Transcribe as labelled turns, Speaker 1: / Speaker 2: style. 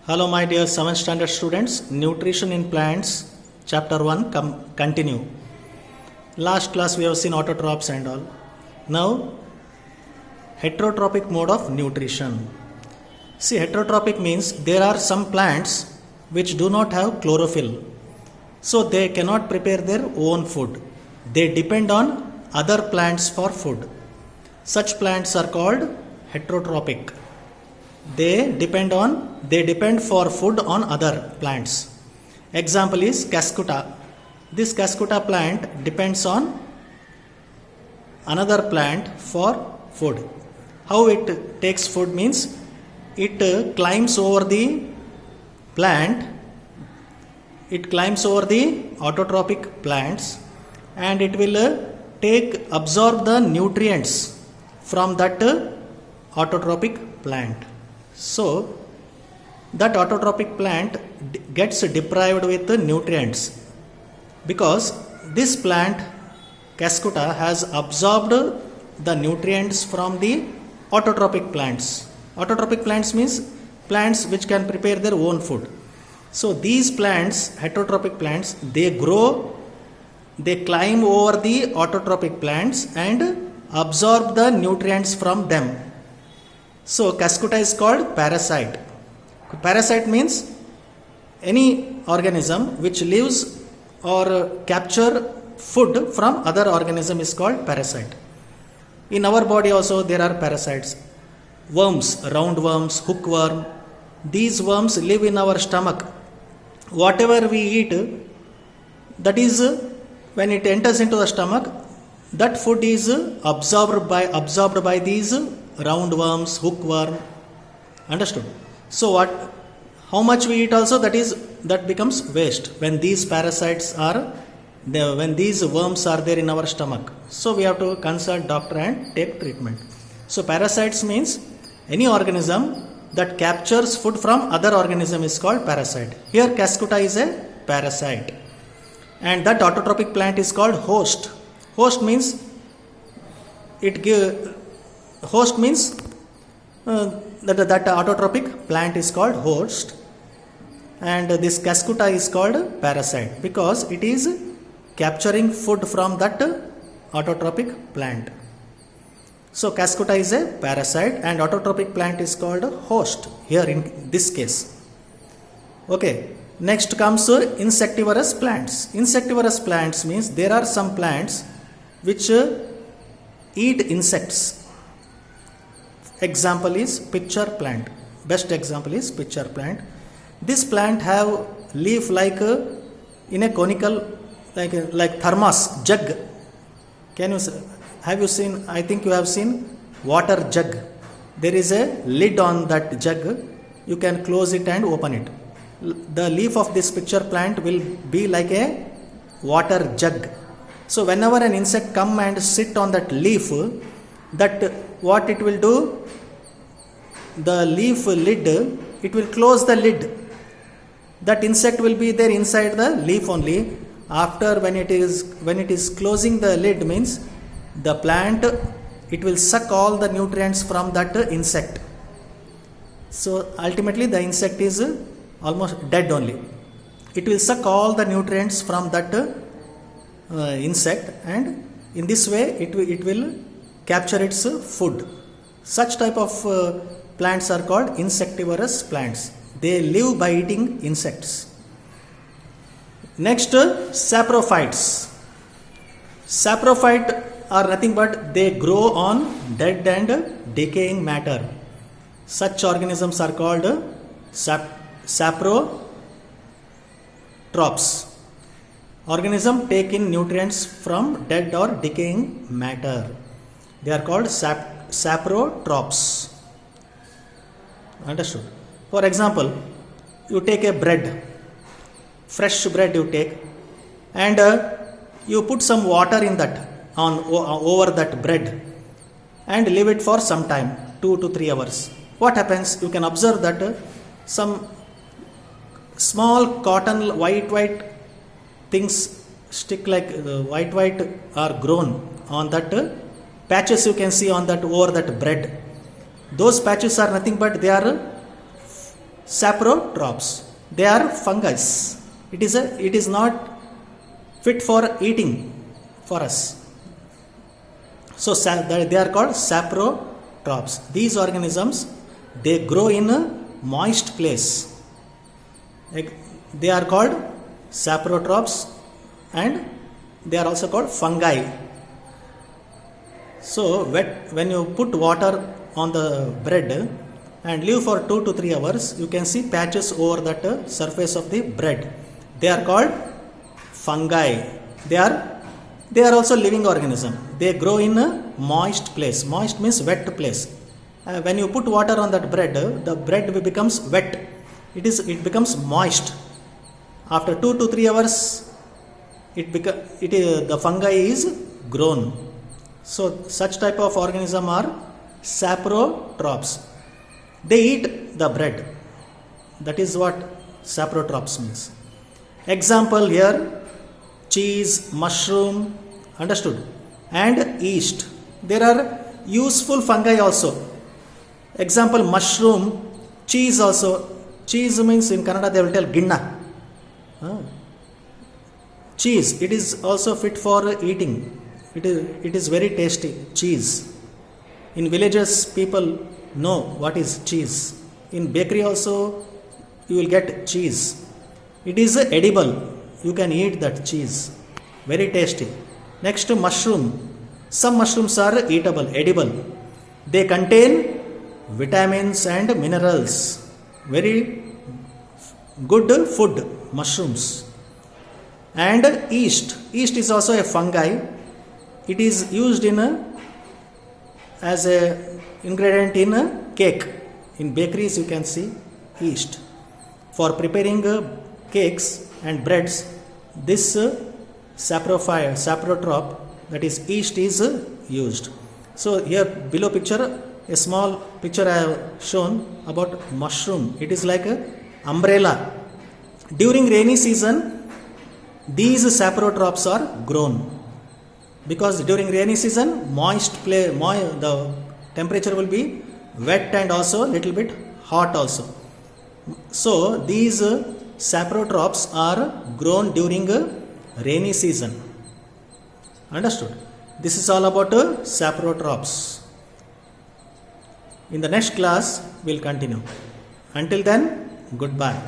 Speaker 1: Hello, my dear 7th standard students. Nutrition in plants, chapter 1, continue. Last class we have seen autotrophs and all. Now, heterotrophic mode of nutrition. See, heterotrophic means there are some plants which do not have chlorophyll. So, they cannot prepare their own food. They depend on other plants for food. Such plants are called heterotrophic. They depend for food on other plants. Example is Cascuta. This Cascuta plant depends on another plant for food. How it takes food means it climbs over the plant, it climbs over the autotrophic plants, and it will absorb the nutrients from that autotrophic plant. So, that autotrophic plant gets deprived with the nutrients because this plant, Cascuta, has absorbed the nutrients from the autotrophic plants. Autotrophic plants means plants which can prepare their own food. So, these plants, heterotrophic plants, they grow, they climb over the autotrophic plants and absorb the nutrients from them. So, Cascuta is called parasite. Parasite means any organism which lives or capture food from other organism is called parasite. In our body also there are parasites. Worms, roundworms, hookworm. These worms live in our stomach. Whatever we eat, that is when it enters into the stomach, that food is absorbed by these roundworms, hookworm. Understood? So how much we eat also, that becomes waste when these parasites are there, when these worms are there in our stomach. So we have to consult doctor and take treatment. So parasites means any organism that captures food from other organism is called parasite. Here Cascuta is a parasite. And that autotrophic plant is called host. Host means that autotrophic plant is called host, and this Cascuta is called parasite because it is capturing food from that autotrophic plant. So Cascuta is a parasite and autotrophic plant is called host here in this case. Okay, next comes insectivorous plants. Insectivorous plants means there are some plants which eat insects. Example is pitcher plant. Best example is pitcher plant. This plant have leaf like in a conical, like thermos jug. Have you seen? I think you have seen water jug. There is a lid on that jug. You can close it and open it. The leaf of this pitcher plant will be like a water jug. So whenever an insect come and sit on that leaf, that what it will do, the leaf lid, it will close the lid. That insect will be there inside the leaf only. After when it is closing the lid means the plant, it will suck all the nutrients from that insect. So ultimately the insect is almost dead only. It will suck all the nutrients from that insect, and in this way it will capture its food. Such type of plants are called insectivorous plants. They live by eating insects. Next, saprophytes. Saprophyte are nothing but they grow on dead and decaying matter. Such organisms are called saprotrophs. Organism take in nutrients from dead or decaying matter. They are called saprotrophs. Understood? For example, you take a bread, fresh bread you take, and you put some water in that over that bread and leave it for some time, 2 to 3 hours. What happens? You can observe that some small cotton white things stick like white are grown on that patches you can see on that over that bread. Those patches are nothing but they are saprotrops. They are fungi. It is not fit for eating for us. So they are called saprotrops. These organisms, they grow in a moist place. They are called saprotrops and they are also called fungi. So when you put water on the bread and leave for 2 to 3 hours, you can see patches over that surface of the bread. They are called fungi. They are also living organism. They grow in a moist place. Moist means wet place. When you put water on that bread, the bread becomes wet. It becomes moist. After 2 to 3 hours, the fungi is grown. So such type of organism are saprotrops. They eat the bread. That is what saprotrops means. Example here, cheese, mushroom, understood, and yeast. There are useful fungi also. Example, mushroom, cheese also. Cheese means in Kannada they will tell ginna. Cheese, it is also fit for eating. It is very tasty, cheese. In villages, people know what is cheese. In bakery also, you will get cheese. It is edible. You can eat that cheese. Very tasty. Next, mushroom. Some mushrooms are eatable, edible. They contain vitamins and minerals. Very good food, mushrooms. And yeast. Yeast is also a fungi. It is used as a ingredient in a cake. In bakeries you can see yeast. For preparing cakes and breads, this saprotrop, that is yeast, is used. So here below picture, a small picture I have shown about mushroom. It is like an umbrella. During rainy season, these saprotrops are grown. Because during rainy season, the temperature will be wet and also little bit hot also. So these saprotrops are grown during rainy season. Understood? This is all about saprotrops. In the next class, we'll continue. Until then, goodbye.